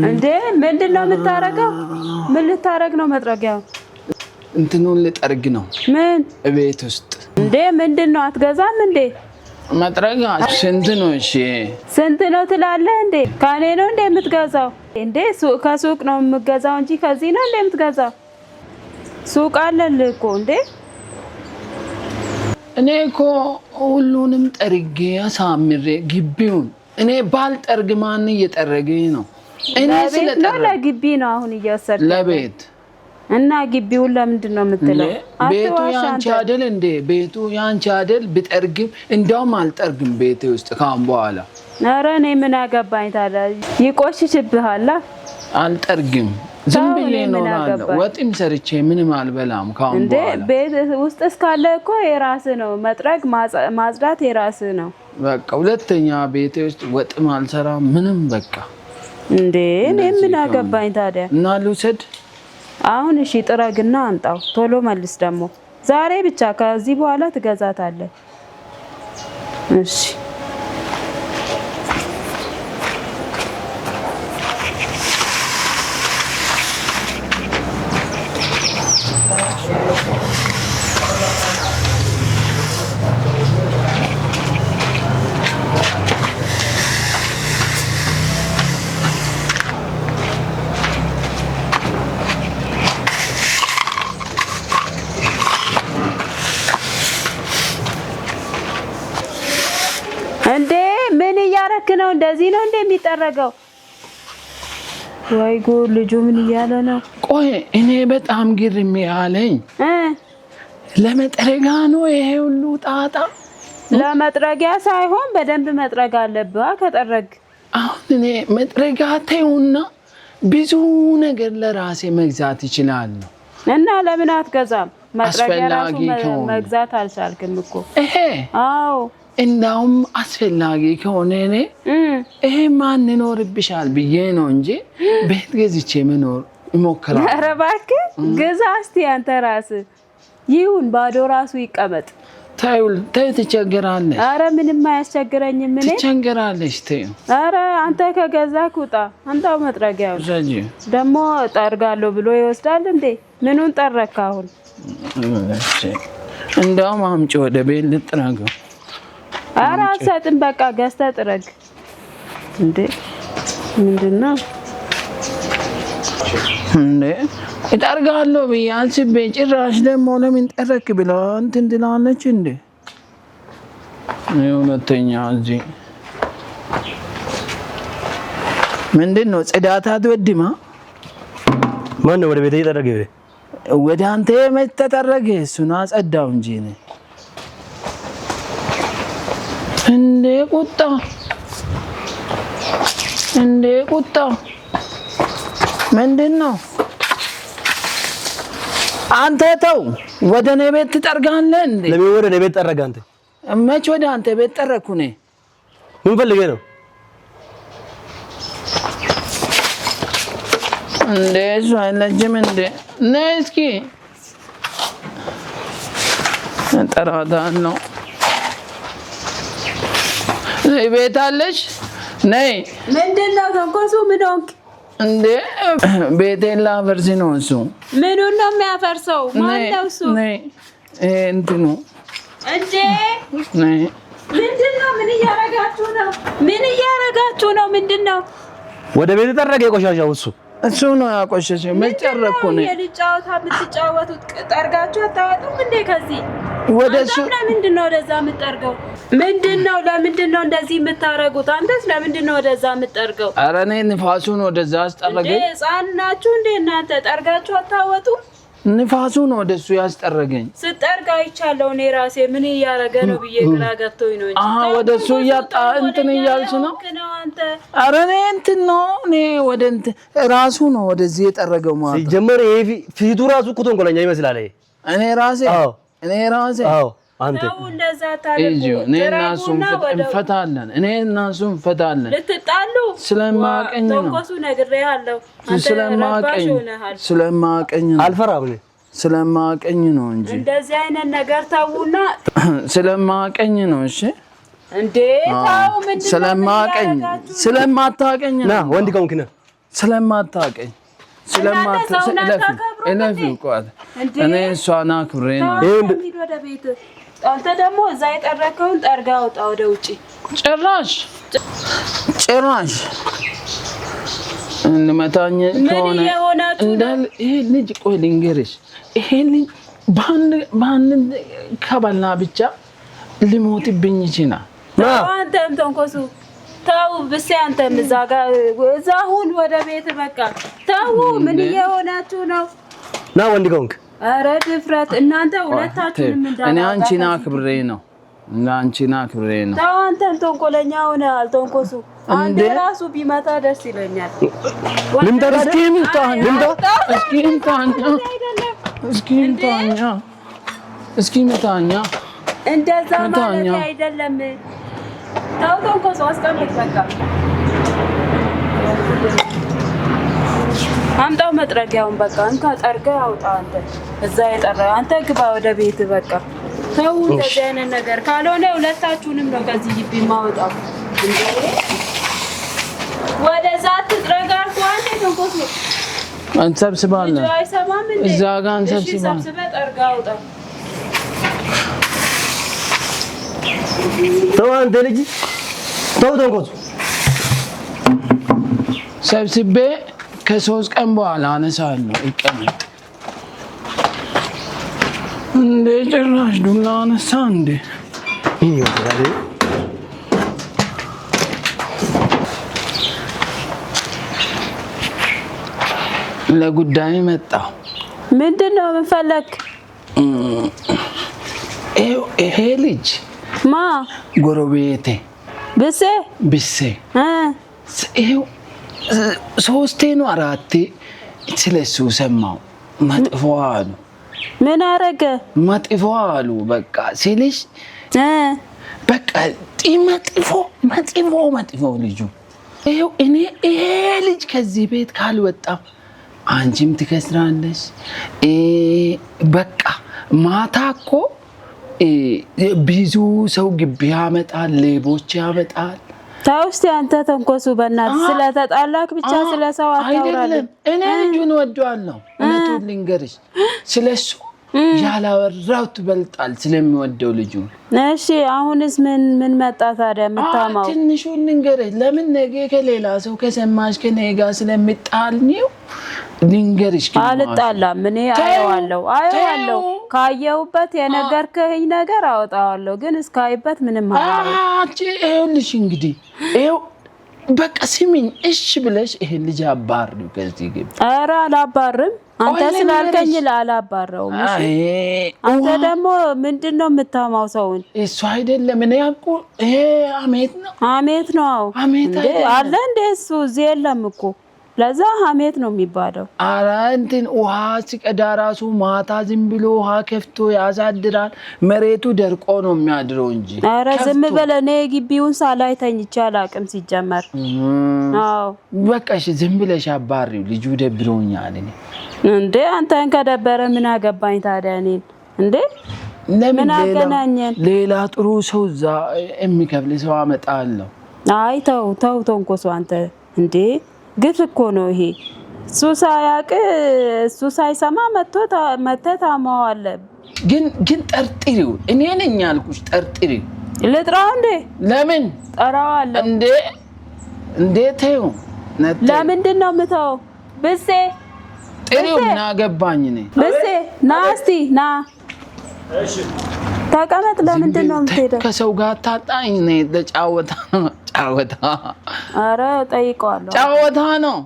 እንዴ ምንድነው የምታረገው? ምን ልታረግ ነው? መጥረጊያው እንትኑን ልጠርግ ነው። ምን ቤት ውስጥ እንዴ ምንድነው? አትገዛም እንዴ? መጥረጊያ ስንት ነው? እሺ ስንት ነው ትላለህ እንዴ? ካኔ ነው እንዴ የምትገዛው? እንዴ ከሱቅ ነው የምትገዛው እንጂ ከዚህ ነው እንዴ የምትገዛው? ሱቅ አለልህ እኮ እንዴ። እኔ እኮ ሁሉንም ጠርጌ አሳምሬ ግቢውን እኔ ባልጠርግ ማን እየጠረገኝ ነው? እኔ ስለጠረግ ለግቢ ነው አሁን እየወሰድክ ለቤት እና ግቢውን ለምንድን ነው የምትለው? ቤቱ ያንቺ አይደል እንዴ? ቤቱ ያንቺ አይደል? ብጠርግም እንደውም አልጠርግም ቤቴ ውስጥ ካሁን በኋላ። ኧረ እኔ ምን አገባኝ ታዲያ? ይቆሽሽብሃል። አልጠርግም ዝም ብዬ እኖራለሁ። ወጥም ሰርቼ ምንም አልበላም ካሁን በኋላ። እንዴ ቤት ውስጥ እስካለ እኮ የራስህ ነው። መጥረግ ማጽዳት የራስህ ነው። በቃ ሁለተኛ ቤቴ ውስጥ ወጥም አልሰራም ምንም በቃ። እንዴ እኔ ምን አገባኝ ታዲያ? እና ልውሰድ አሁን? እሺ ጥረግና አምጣው ቶሎ መልስ ደግሞ። ዛሬ ብቻ ከዚህ በኋላ ትገዛታለህ። እሺ እንዴ ምን እያረክ ነው? እንደዚህ ነው እንደሚጠረገው? ወይ ጉድ! ልጁ ምን እያለ ነው? ቆይ እኔ በጣም ግርም ያለኝ ለመጥረጊያ ነው ይሄ ሁሉ ጣጣ? ለመጥረጊያ ሳይሆን በደንብ መጥረግ አለብህ ከጠረግ። አሁን እኔ መጥረጊያ ተይውና ብዙ ነገር ለራሴ መግዛት እችላለሁ። እና ለምን አትገዛም? መጥረጊያ ራሱ መግዛት አልቻልክም እኮ። አዎ እንዳውም አስፈላጊ ከሆነ እኔ ይሄ ማን ይኖርብሻል ብዬ ነው እንጂ ቤት ገዝቼ መኖር እሞክራለሁ። ኧረ እባክህ ግዛ እስቲ አንተ ራስህ። ይሁን ባዶ ራሱ ይቀመጥ። ተይ ትቸገራለሽ። ኧረ ምንም አያስቸግረኝም። እኔ ትቸገራለሽ። ተይ ኧረ አንተ ከገዛክ ውጣ። አንተው መጥረጊያው ደግሞ ጠርጋለሁ ብሎ ይወስዳል እንዴ? ምኑን ጠረክ አሁን? እንዳውም አምጪ ወደ ቤት ልጥረገው። ኧረ አልሰጥም በቃ ገዝተህ ጥረግ። እንዴ ምንድነው እንዴ? እጠርጋለሁ ብዬ አስቤ ጭራሽ ደግሞ ለምን ጠረክ ብላ እንትን ትላለች እንዴ? ሁለተኛ እዚህ ምንድነው ጽዳት አትወድማ? ማነው ወደ ቤት እየጠረገ? ወደ አንተ መች ተጠረገ? እሱን አጸዳው እንጂ እኔ እንዴ ቁጣ እንዴ ቁጣ ምንድነው? አንተ ተው ወደ እኔ ቤት ትጠርጋለህ እንዴ? ለምን ወደ እኔ ቤት ጠረጋ? አንተ መች ወደ አንተ ቤት ጠረኩ? እኔ ምን ፈልገህ ነው እንዴ? እሱ አይለጅም እንዴ? ነይ እስኪ እጠራታለሁ። ቤት አለሽ? ነይ። ምንድነው ተንኮሱ? ምን ሆንክ እንዴ? ቤቴን ላፈርስ ነው እሱ። ምኑን ነው የሚያፈርሰው? ማን ነው እሱ? ነይ እንትኑ እንዴ ነይ። ምንድነው? ምን እያረጋችሁ ነው? ምን እያረጋችሁ ነው? ምንድነው? ወደ ቤት ጠረገ? የቆሻሻው እሱ ነው ያቆሸሸው። መጨረኩ ነው የልጫውታ የምትጫወቱት። ጠርጋችሁ አታወጡም እንዴ ከዚህ? ወደሱ ለምንድነው ወደዛ የምትጠርገው? ለምንድነው እንደዚህ የምታረጉት? አንተስ ለምንድነው ወደዛ የምትጠርገው? ኧረ እኔ ንፋሱ ነው ወደዛ አስጠረገኝ። ህፃን ናችሁ እንዴ እናንተ? ጠርጋችሁ አታወጡም? ንፋሱ ነው ወደሱ ያስጠረገኝ። ስጠርግ አይቻለሁ እኔ ራሴ። ምን እያረገ ነው ብዬ ግራ ገብቶኝ ነው እንጂ። ወደሱ እያጣ እንትን እያልሽ ነው አንተ? ኧረ እኔ እንትን ነው እኔ ወደ እንትን ራሱ ነው ወደዚህ የጠረገው ማለት ነው። ሲጀመር ይሄ ፊቱ ራሱ እኮ ተንኮለኛ ይመስላል። እኔ ራሴ አዎ አንተ እንደዛ ታለቁ። እኔ እና እሱ እንፈታለን። ልትጣሉ ስለማቀኝ ነው። ተንኮሱ ነግሬሃለሁ። አንተ ስለማቀኝ ነው። አልፈራም እኔ ስለማቀኝ ነው እንጂ እንደዚህ አይነት ነገር ተውና። ስለማቀኝ ነው። እሺ እንዴ ታው ምን ስለማታቀኝ ና ወንድ ከሆንክ ና ስለማታቀኝ እለፊ ቆይ እኔ እሷን አክብሬ ነው ወደ ቤት አንተ ደግሞ እዛ የጠረከውን ጠርጋ አውጣ ወደ ውጪ ጭራሽ እንመታኝ ከሆነ እንዳል ይሄ ልጅ ቆይ ልንገርሽ ይሄ ልጅ ባንድ ከበላ ብቻ ሊሞትብኝ ይችላል አንተም ተንኮሱ ታው ብቻ አንተም እዛ ጋር እዛ ሁሉ ወደ ቤት በቃ ታው ምን እየሆናችሁ ነው ና ወንድ ከሆንክ ኧረ ድፍረት እናንተ ሁለታችሁንም እንዳላ እኔ አንቺን አክብሬ ነው ታው አንተም ተንኮለኛ ሆነ አልተንኮሱ አንዴ ራሱ ቢመታ ደስ ይለኛል እስኪ ምታኛ እንደዛ ማለት አይደለም ታው ተንኮሱ አስቀምጥ በቃ አምጣው መጥረጊያውን በቃ እንካ ጠርገህ አውጣ አንተ እዛ የጠራ አንተ ግባ ወደ ቤት በቃ ታው እንደዚህ አይነት ነገር ካልሆነ ሁለታችሁንም ነው ከዚህ ግቢ ማውጣው እንዴ ወደ ዛት ትረጋር ቋንጤ ተንኮሱ አንሰብስባለን እዛ ጋር አንሰብስባለን ጠርጋ አውጣ ተው አንተ ልጅ ተው ተንኮሱ ሰብስቤ ከ3 ቀን በኋላ አነሳለሁ ይቀመጥ እንዴ ጭራሽ ዱላ አነሳ እንዴ ይወራል ለጉዳይ መጣ ምንድነው መፈለክ ይሄ ልጅ ማ ጎረቤቴ ብሴ ይሄው 3 ነው 4 ስለሱ ሰማው መጥፎ አሉ ምን አረገ መጥፎ አሉ በቃ ሲልሽ በቃ መጥፎ ልጁ ይሄው እኔ ይሄ ልጅ ከዚህ ቤት ካልወጣ አንቺም ትከስራለሽ በቃ ማታ እኮ ብዙ ሰው ግቢ ያመጣል ሌቦች ያመጣል ታውስቲ አንተ ተንኮሱ በእናት ስለተጣላክ ብቻ ስለሰው አታውራለህ እኔ ልጁን ወደዋለሁ እነቱን ልንገርሽ ስለሱ ያላወራው ትበልጣል ስለሚወደው ልጁ እሺ አሁንስ ምን መጣ ታዲያ የምታማው ትንሹን ልንገርሽ ለምን ነገ ከሌላ ሰው ከሰማሽ ከኔጋ ስለምጣልኒው ልንገርሽ አልጣላም እኔ አየዋለሁ ካየውበት የነገርከኝ ነገር አወጣዋለሁ ግን እስካይበት ምንም አቺ ይኸውልሽ እንግዲህ ይኸው በቃ ስሚኝ እሺ ብለሽ ይሄን ልጅ አባርሪው ከዚህ ግቢ ኧረ አላባርም አንተ ስላልከኝ አላባረውም እሺ አንተ ደግሞ ምንድነው የምታማው ሰውን እሱ አይደለም እኔ ያልኩ ይሄ አሜት ነው እንዴ አለ እንደ እሱ የለም እኮ ለዛ ሀሜት ነው የሚባለው ኧረ እንትን ውሃ ሲቀዳ ራሱ ማታ ዝም ብሎ ውሃ ከፍቶ ያሳድራል መሬቱ ደርቆ ነው የሚያድረው እንጂ ኧረ ዝም በለ እኔ ግቢውን ሳላይ ተኝቼ አላቅም ሲጀመር አዎ በቃ እሺ ዝም ብለሽ አባሪው ልጁ ደብሮኛል እኔ እንዴ አንተን ከደበረ ምን አገባኝ ታዲያ እኔን እንዴ ለምን አገናኘን ሌላ ጥሩ ሰው እዛ የሚከፍል ሰው አመጣለሁ አይ ተው ተንኮሱ አንተ እንዴ ግፍ እኮ ነው ይሄ እሱ ሳይሰማ መተታማዋለ ግን ጠርጥሪው እኔ ነኝ ያልኩሽ ጠርጥሪው ልጥራው እንዴ ለምን ጠራዋለሁ እንዴ ተይው ለምንድን ነው የምተው ብሴ ጥሪው ምን አገባኝ እኔ ብሴ ና እስቲ ና እሺ ተቀመጥ ለምንድን ነው የምትሄደው ከሰው ጋር ታጣኝ ነኝ ለጫወታ ኧረ ጠይቀዋለሁ ጫወታ ነው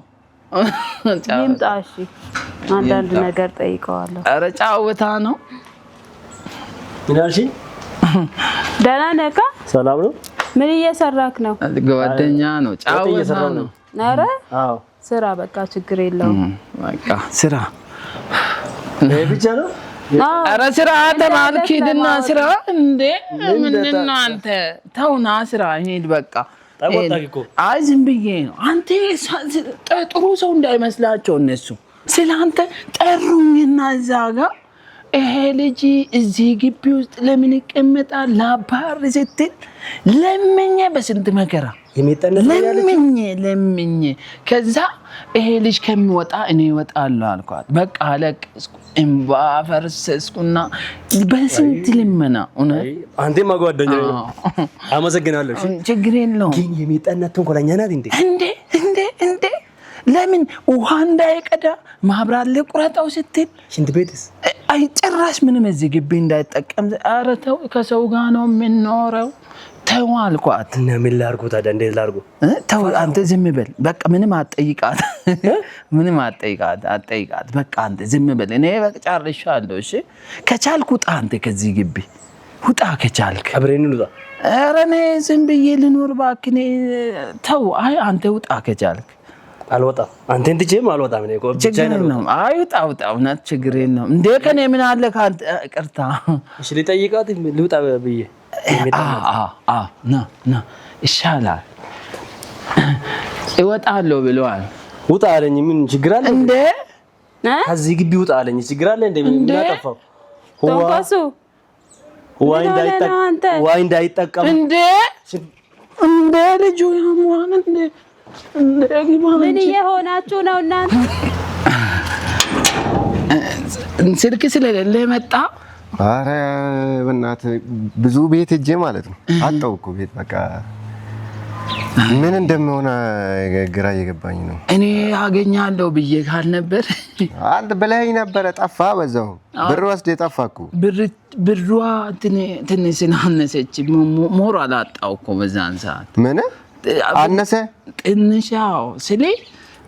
ይምጣ እሺ አንዳንድ ነገር ጠይቀዋለሁ ኧረ ጫወታ ነው ምን አልሽኝ ደህና ነህ ሰላም ነው ምን እየሰራክ ነው ጓደኛ ነው ጫወታ ነው ኧረ አዎ ስራ በቃ ችግር የለውም በቃ ስራ ብቻ ነው ኧረ ስራ ተማልኪድና ስራ እንዴ ምንድን ነው አንተ ተውና ስራ ሂድ በቃ አይ ዝም ብዬ ነው አንተ ጥሩ ሰው እንዳይመስላቸው እነሱ ስላንተ ጠሩኝና እዛ ጋር ይሄ ልጅ እዚህ ግቢ ውስጥ ለምን ይቀመጣል? ላባር ስትል ለምኜ በስንት መከራ ለምኜ ከዛ ይሄ ልጅ ከሚወጣ እኔ እወጣለሁ አልኳት። በቃ አለቅስኩ፣ እንባ ፈሰስኩና በስንት ልመና እውነት አንተማ ጓደኛዬ ነው። አመሰግናለሁ። ችግር የለውም። ግን የሚጠናት ተንኮለኛ ናት እንዴ ለምን ውሃ እንዳይቀዳ ማብራት ለቁረጣው ስትል ሽንት ቤትስ አይ ጭራሽ ምንም እዚህ ግቢ እንዳይጠቀም። ኧረ ተው፣ ከሰው ጋር ነው የምንኖረው። ተው አልኳት። እና ምን ላድርጎ ታዲያ? እንዴት ላድርጎ? ተው አንተ ዝም በል በቃ። ምንም አትጠይቃት፣ አትጠይቃት። በቃ አንተ ዝም በል። እኔ በቃ ጨርሻለሁ። እሺ ከቻልክ ውጣ አንተ ከዚህ ግቢ ውጣ ከቻልክ። አብረን እንውጣ። ኧረ እኔ ዝም ብዬ ልኖር እባክህ። ተው። አይ አንተ ውጣ ከቻልክ። አልወጣም። አንተን ትቼም አልወጣም። እኔ ችግር የለውም። አይ ውጣ። እውነት ችግር የለውም። እንዴ ከኔ ምን አለ ከአንተ? ቅርታ እሺ ልጠይቃት ልውጣ ብዬ ና ይሻላል። እወጣለሁ ብለዋል። ውጣ አለኝ። ምን ችግር አለ እንዴ? ከዚህ ግቢ ውጣ አለኝ። ችግር አለ እንዴ? ምን አጠፋው? ተንኮሱ ዋይ እንዳይጠቀም እንዴ ልጁ ያሟን እንዴ ምን እየሆናችሁ ነው እናንተ? ስልክ ስለሌለ መጣ። አረ በእናትህ ብዙ ቤት ሄጄ ማለት ነው አጣሁ እኮ ቤት። በቃ ምን እንደምሆነ ግራ እየገባኝ ነው። እኔ አገኛለሁ ብዬ ካልነበር አንተ በላይ ነበረ። ጠፋ። በዛው ብር ወስደህ ጠፋ እኮ። ብሯ ትንሽ አነሰች። ሞራል አጣሁ እኮ በዛን ሰዓት። ምን አነሰ? ትንሽ ያው ስለ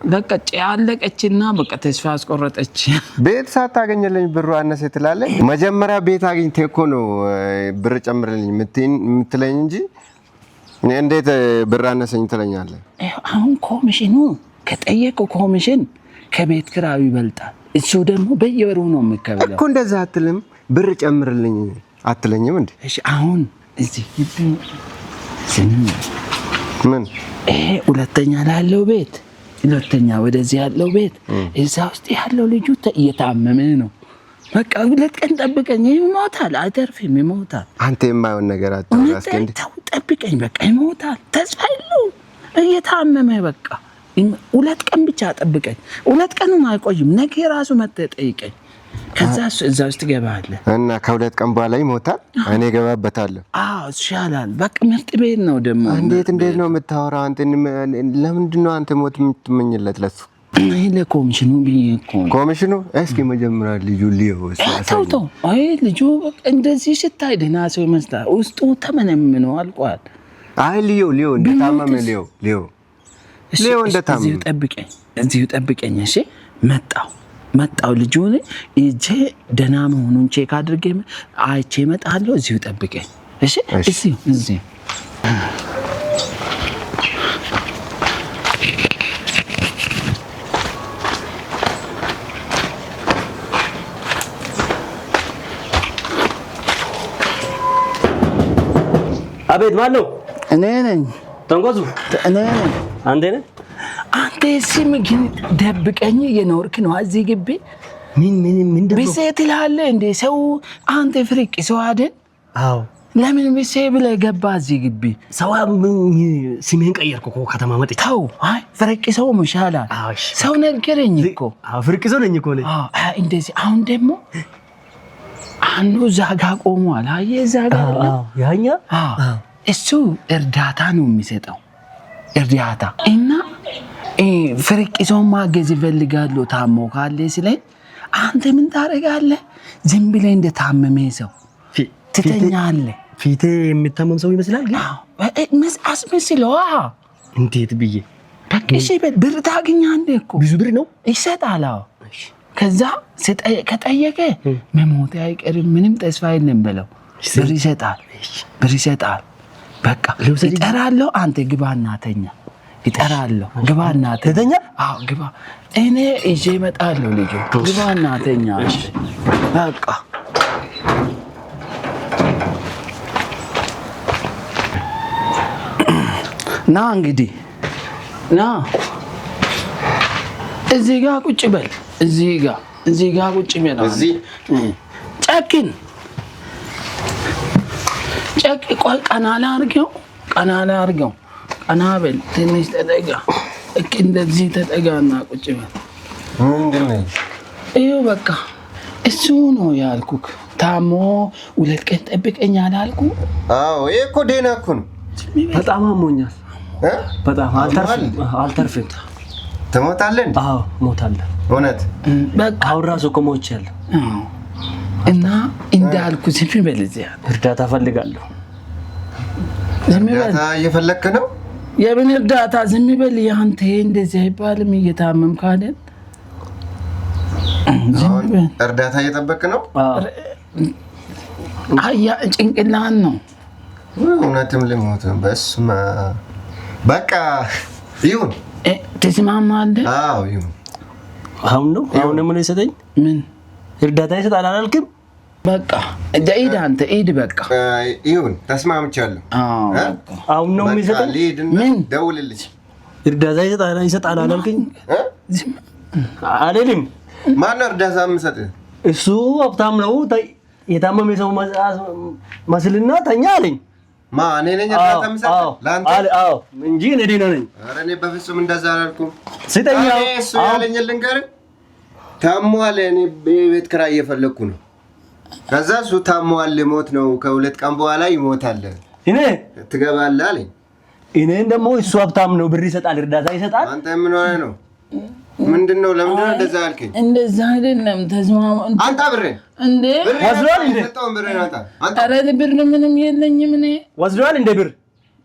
በቃ ያለቀችና በቃ ተስፋ አስቆረጠች። ቤት ሳታገኝልኝ ብሩ አነሰ ትላለህ? መጀመሪያ ቤት አግኝተህ እኮ ነው ብር ጨምርልኝ የምትለኝ እንጂ እንዴት ብር አነሰኝ ትለኛለህ? አሁን ኮሚሽኑ ከጠየቀው ኮሚሽን ከቤት ኪራዩ ይበልጣል። እሱ ደግሞ በየወሩ ነው የሚከፈለው እኮ። እንደዛ አትልም? ብር ጨምርልኝ አትለኝም እንዴ? እሺ አሁን እዚህ ምን ይሄ ሁለተኛ ላለው ቤት ሁለተኛ ወደዚህ ያለው ቤት እዛ ውስጥ ያለው ልጁ እየታመመ ነው። በቃ 2 ቀን ጠብቀኝ፣ ይሞታል። አይተርፍም፣ ይሞታል። አንተ የማይሆን ነገር አታስቀንድ። ጠብቀኝ፣ በቃ ይሞታል። ተስፋ የለው እየታመመ በቃ 2 ቀን ብቻ ጠብቀኝ። 2 ቀንም አይቆይም። ነገ ራሱ መጥተህ ጠይቀኝ። ከዛ እዛ ውስጥ ትገባለህ እና ከ2 ቀን በኋላ ይሞታል። እኔ እገባበታለሁ። ይሻላል። በቃ ምርጥ ቤት ነው ደግሞ። እንዴት ነው የምታወራው አንተ? ለምንድን ነው አንተ ሞት የምትመኝለት ለሱ? ለኮሚሽኑ ብዬ እኮ። ኮሚሽኑ እስኪ መጀመሪያ ልጁ ሊዮ ተው። አይ ልጁ እንደዚህ ስታይ ደህና ሰው ይመስላል። ውስጡ ተመነምኖ አልቋል። አይ ሊዮ እንደታመመ ሊዮ እንደታመመ እዚሁ ጠብቀኝ። እሺ መጣው ልጁን እጄ ደህና መሆኑን ቼክ አድርጌ አይቼ እመጣለሁ። እዚሁ ጠብቀኝ። እሺ እዚሁ አቤት። ማን ነው? እኔ ነኝ። ተንኮሱ እኔ ነኝ። አንተ ነህ? አንተ ስም ግን ደብቀኝ የኖርክ ነው እዚህ ግቢ። ምን ብሴት ትላለህ እንዴ? ሰው አንተ ፍርቅ ሰው አይደል? አዎ። ለምን ብሴ ብለህ ገባ እዚህ ግቢ? ሰው ስሜን ቀየርኩ እኮ ከተማ መጥቼ። ተው። አይ ፍርቅ ሰው ይሻላል። ሰው ነገረኝ እኮ። ፍርቅ ሰው ነኝ እኮ ነኝ። እንደዚህ አሁን ደግሞ አንዱ እዛ ጋ ቆሟል። አየህ እዛ ጋ ያኛ እሱ እርዳታ ነው የሚሰጠው። እርዳታ እና ፍርቅ ሰው ማገዝ ይፈልጋሉ። ታሞ ካለ ስለኝ አንተ ምን ታደርጋለህ? ዝም ብለህ እንደታመመ ሰው ትተኛለህ። ፊቴ የሚታመም ሰው ይመስላል ግን አስመስለው። እንዴት ብዬ በቃ እሺ ብር ታገኛለህ እኮ። ብዙ ብር ነው ይሰጣል። ከዛ ከጠየቀ መሞት አይቀርም፣ ምንም ተስፋ የለም በለው። ብር ይሰጣል። በቃ ይጠራለሁ። አንተ ግባና ተኛ። ይጠራለሁ። ግባና ተኛ። ግባ። እኔ ይዤ እመጣለሁ። ልጁ ግባና ተኛ። በቃ ና እንግዲህ ና እዚህ ጋር ቁጭ በል። እዚህ ጋር ቁጭ በል። ጨክን ቆይ ቀና ላድርገው ቀና በል ትንሽ ተጠጋ እንደዚህ ተጠጋና ቁጭ በል ምንድን ነው ይኸው በቃ እሱ ነው ያልኩህ ታሞ 2 ቀን ጠብቀኝ አላልኩህ አዎ ይሄ እኮ ደህና እኮ ነው በጣም አሞኛል በጣም አልተርፍም ትሞታለህ እንዴ አዎ ሞታለሁ እውነት በቃ አሁን ራሱ እኮ ሞቻለሁ እና እንዳልኩህ ዝም በል እዚያ እርዳታ ፈልጋለሁ እርዳታ እየፈለክ ነው የምን እርዳታ ዝም በል ያንተ እንደዚህ አይባልም እየታመምክ አይደል እርዳታ እየጠበክ ነው አያ ጭንቅላን ነው እውነትም ልሞት በስመ አብ በቃ ይሁን ተስማማለህ አዎ ይሁን አሁን ምን ይሰጠኝ ምን እርዳታ ይሰጣል አላልክም በቃ ሂድ አንተ ሂድ በቃ ይሁን ተስማምቻለሁ አሁን ነው የሚሰጠኝ ምን ደውልልኝ እርዳታ ይሰጣል አላልክኝ አይደለም ማን እርዳታ የምሰጥህ እሱ ሀብታም ነው የታመመ ሰው መስልና ተኛ አለኝ እኔ ነኝ እርዳታ የምሰጥህ ለአንተ አዎ እንጂ እኔ ደህና ነኝ ኧረ እኔ በፍጹም እንደዛ አላልኩም ስጠኝ እሱ ያለኝ ልንገርህ ታሟል እኔ ቤት ኪራይ እየፈለኩ ነው ከዛ እሱ ታሟል ሊሞት ነው ከ2 ቀን በኋላ ይሞታል እኔ ትገባለህ አለኝ እኔን ደግሞ እሱ ሀብታም ነው ብር ይሰጣል እርዳታ ይሰጣል አንተ ምን ሆነ ነው ምንድነው ለምንድነው እንደዛ ያልከኝ እንደዛ አይደለም ተስማማ አንተ ብሬን እንዴ ወስዷል እንዴ ሰጠው ብሬን አንተ ኧረ ብር ምንም የለኝም እኔ ወስዷል እንደ ብር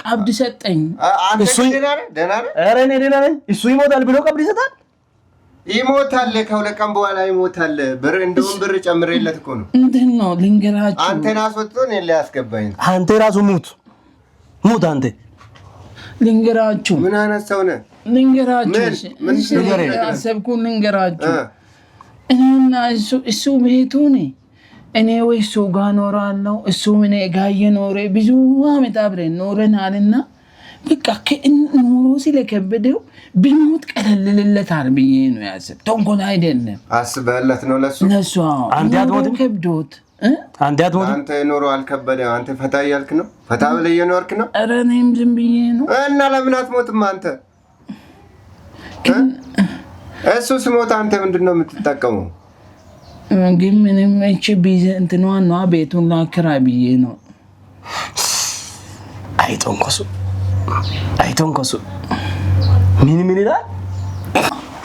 ቀብድ ሰጠኝ አንተ ደህና ነህ ኧረ እኔ ደህና ነኝ እሱ ይሞታል ብሎ ቀብድ ይሰጣል ይሞታል ከ2 ቀን በኋላ ይሞታል ብር እንደውም ብር ጨምሬለት እኮ ነው እንትን ነው ልንገራችሁ አንተን አስወጥቶ እኔን ሊያስገባኝ አንተ ራሱ ሙት አንተ ልንገራችሁ ምን አይነት ሰው ነህ ልንገራችሁ አሰብኩ ልንገራችሁ እኔና እሱ ቤቱ ነኝ እኔ ወይ እሱ ጋር ኖራለሁ እሱ ምን ጋር እየኖረ ብዙ ዓመት አብረን ኖረናልና በቃ ኑሮ ስለከበደው ቢሞት ቀለልለታል ብዬ ነው ያሰብኩት ተንኮል አይደለም አስበህለት ነው ለሱ አንተ አትሞትም ከብዶት አንተ ኑሮ አልከበደ አንተ ፈታ እያልክ ነው ፈታ ብለህ እየኖርክ ነው ኧረ እኔም ዝም ብዬ ነው እና ለምን አትሞትም አንተ እሱ ሲሞት አንተ ምንድነው የምትጠቀመው ግን ምንም እቺ ቢዘ እንትኗን ነው ቤቱን ላከራይ ብዬ ነው አይቶንኮሱ ምን ይላል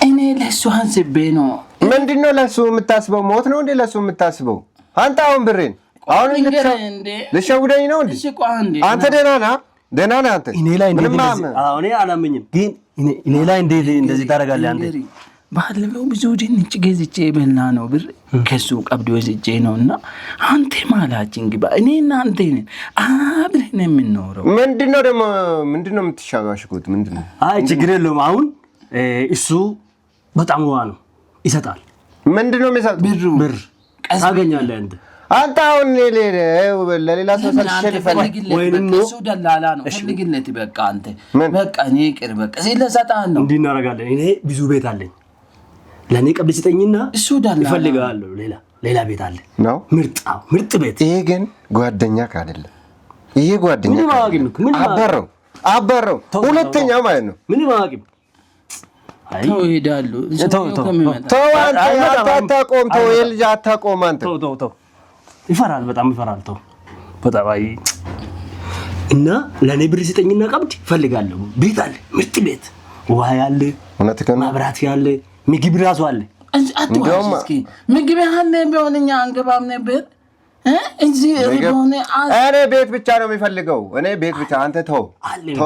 እኔ ለሱ አንስቤ ነው ምንድነው ለሱ የምታስበው ሞት ነው እንዴ ለሱ የምታስበው አንተ አሁን ብሬን አሁን ልሸውደኝ ነው እንዴ አንተ ደህና ነህ አንተ እኔ ላይ እኔ አላመኝም ግን እኔ ላይ እንደዚህ ታደርጋለህ አንተ ባለፈው ብዙ ድንች ገዝቼ በላ ነው ብር ከሱ ቀብድ ወስጄ ነውና አንተ ማላችን ግባ እኔና አንተ ነን አብረን የምንኖረው ምንድነው የምትሻጋሽኩት ምንድነው አይ ችግር የለውም አሁን እሱ በጣም ዋ ነው ይሰጣል ምንድነው የሚሰጥ ብር ታገኛለህ አንተ አሁን ለሌላ ሰው ሰልሽል ፈልግ ወይንም እሱ ደላላ ነው ፈልግለት በቃ አንተ በቃ እኔ ቅር በቃ ስለሰጣን ነው እንዲህ እናደርጋለን እኔ ብዙ ቤት አለኝ ለኔ ቀብድ ሲጠኝና እሱ ደላላ ይፈልጋል ሌላ ቤት አለ ነው ምርጥ ቤት ይሄ ግን ጓደኛ አይደለም ይሄ ጓደኛ አበረው ሁለተኛ ማለት ነው ምን ማግም ተው ሄዳሉ ተው አንተ አታቆም ተው የልጅ አታቆም አንተ ተው ይፈራል በጣም ይፈራል ተው በጣም አይ እና ለኔ ብር ሲጠኝና ቀብድ ይፈልጋለሁ ቤት አለ ምርጥ ቤት ውሃ ያለ መብራት ያለ ምግብ ራሱ አለ አትዋሽ እስኪ ምግብ ያለ ቢሆንኛ አንገባም ነበር እዚህ ሪቦኔ እኔ ቤት ብቻ ነው የሚፈልገው እኔ ቤት ብቻ አንተ ተው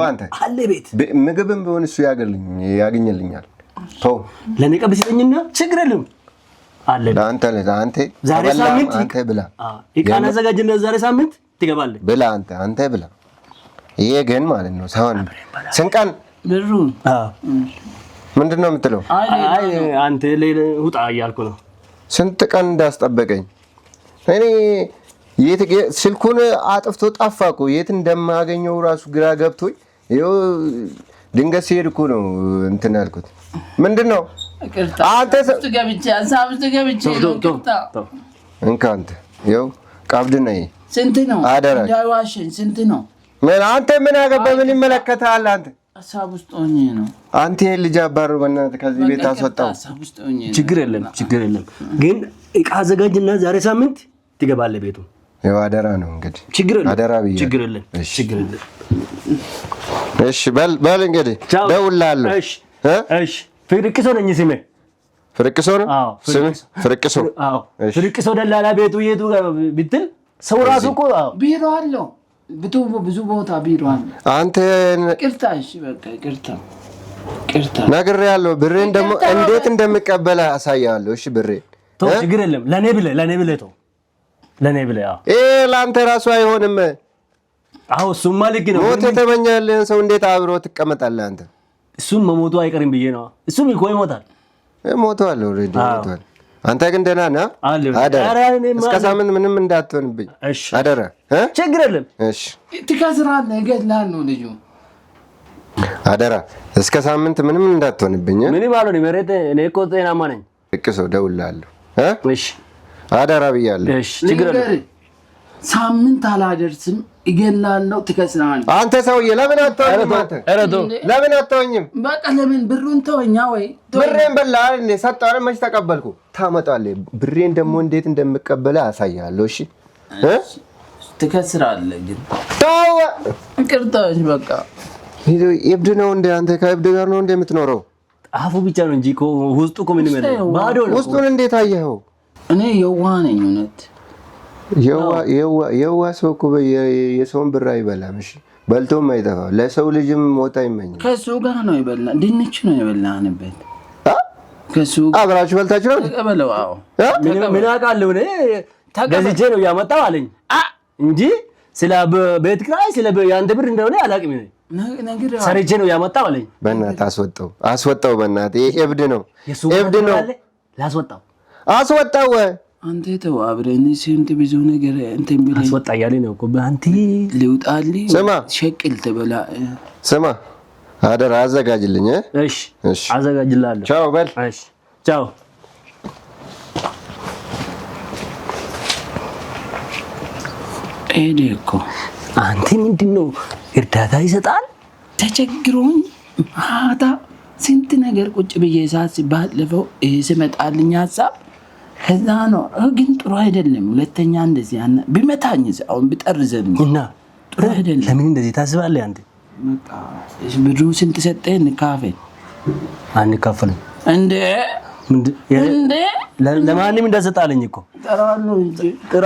አንተ አለ ቤት ምግብም ቢሆን እሱ ያገኝልኛል ተው ለኔ ቀብድ ሲጠኝና ችግር የለም አለ አንተ ዛሬ ሳምንት አንተ ብላ ይቃና ዘጋጅለ ዛሬ ሳምንት ትገባለህ ብላ አንተ ብላ ይሄ ግን ማለት ነው ሳውን ስንቀን ብሩ ምንድነው የምትለው አይ አንተ ሌላ ውጣ እያልኩ ነው ስንት ቀን እንዳስጠበቀኝ እኔ ስልኩን አጥፍቶ ጠፋኩ የት እንደማገኘው ራሱ ግራ ገብቶኝ ይኸው ድንገት ሲሄድ እኮ ነው እንትን ያልኩት ምንድነው አንተ ገብቼ እንካ አንተ ይኸው ቀብድ ነው። ስንት ነው? አደራ እንዳይዋሽኝ ስንት ነው? ምን አንተ ምን አገባህ? ምን ይመለከታል? አንተ ሀሳብ ውስጥ ሆኜ ነው። አንተ ልጅ አባሩ በእናትህ ከዚህ ቤት አስወጣው። ችግር የለም ግን እቃ አዘጋጅና ዛሬ ሳምንት ትገባለህ ቤቱ። ይኸው አደራ ነው እንግዲህ። አደራ ብዬሽ። ችግር የለም። እሺ በል እንግዲህ ደውላለሁ። እሺ ፍርቅሶ ነኝ ስሜ። ፍርቅሶ ነው ስሜ? ፍርቅሶ። ፍርቅሶ ደላላ ቤቱ የቱ ብትል ሰው ራሱ እኮ ቢሮ አለው። ብዙ ቦታ ቢሮ አለ። አንተ ቅርታ። እሺ በቃ ቅርታ ነግሬሃለሁ። ብሬን ደግሞ እንዴት እንደምቀበል አሳያለሁ። እሺ ብሬን ችግር የለም። ለኔ ብለህ ተው። ለኔ ብለህ ለአንተ ራሱ አይሆንም። እሱማ ልክ ነው። ሞት የተመኘህልህን ሰው እንዴት አብሮ ትቀመጣለህ አንተ? እሱም መሞቱ አይቀርም ብዬ ነው። እሱም እኮ ይሞታል። ሞቷል። ኦልሬዲ ሞቷል። አንተ ግን ደህና ነህ? አደራ እስከ ሳምንት ምንም እንዳትሆንብኝ አደራ። ችግር የለም። እሺ ትከስራለህ። እገድልሃለሁ ልጁ። አደራ እስከ ሳምንት ምንም እንዳትሆንብኝ። ምንም አልሆንም። መሬት እኔ እኮ ጤናማ ነኝ። ፍርቅሶ ደውላለሁ። እሺ አደራ ብያለሁ። እሺ ችግር የለም። ሳምንት አላደርስም እገድልሃለሁ። ትከስራለህ። አንተ ሰውዬ ለምን አትተወኝም? ለምን አትተወኝም? በቃ ለምን ብሩን ተወኛ ወይ ብሬን በላህ እንዴ? ሰጣህ መች ተቀበልኩ? ታመጣለህ። ብሬን ደግሞ እንዴት እንደምቀበልህ አሳያለሁ። እሺ ትከስራለህ። ግን ተው ቅርታሽ በቃ እብድ ነው እንደ አንተ ከእብድ ጋር ነው እንደምትኖረው? አፉ ብቻ ነው እንጂ እኮ ውስጡ እኮ ምንም የለም። ባዶ ነው። ውስጡን እንዴት አየኸው? እኔ የዋህ ነኝ። እውነት የዋህ ሰው እኮ የሰውን ብር አይበላም። እሺ በልቶም አይጠፋም። ለሰው ልጅም ሞት አይመኝም። ከሱ ጋር ነው የበላን። ድንች ነው የበላንበት። ከሱ አብራችሁ በልታችሁ ነው? ተቀበለው። አዎ ምን አውቃለሁ እኔ ገዝቼ ነው ያመጣው አለኝ እንጂ ስለ ቤት ኪራይ ስለ ያንተ ብር እንደሆነ አላውቅም። ሰርቼ ነው ያመጣው አለኝ። በእናትህ አስወጣው። በእናትህ ይሄ እብድ ነው። እብድ ነው። አስወጣው። አንተ ተው። አብረን ስንት ብዙ ነገር እንትን ቢል አስወጣ እያለኝ ነው እኮ በአንተ ልውጣልኝ። ስማ ሸቅል ተበላ። ስማ አደራ አዘጋጅልኝ። እሺ አዘጋጅልሃለሁ። ቻው በል። እሺ ቻው። ኤዲ እኮ አንተ ምንድነው እርዳታ ይሰጣል? ተቸግሮኝ ማታ ስንት ነገር ቁጭ ብዬ ሳስብ ባለፈው ሲመጣልኝ ሀሳብ ከዛ ነው። ግን ጥሩ አይደለም። ሁለተኛ እንደዚህ ቢመታኝ አሁን ቢጠርዘኝ እና ጥሩ አይደለም። ለምን እንደዚህ ታስባለህ አንተ? በቃ ብሩ ስንት ሰጠኝ? ካፌ አንካፈልም እንዴ? እንዴ ለማንም እንዳሰጣለኝ እኮ ጠራለሁ እንጂ ጥራ።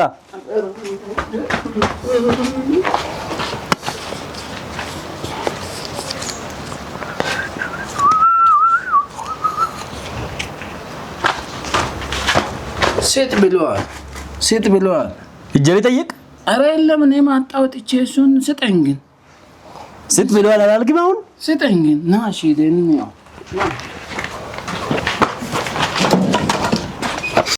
ሴት ብለዋል። እጀሪ ጠይቅ። ኧረ የለም እኔ ማጣወጥ እቼ እሱን ስጠኝ። ግን ሴት ብለዋል አላልክም? አሁን ስጠኝ ግን ና እሺ። ደህና ነው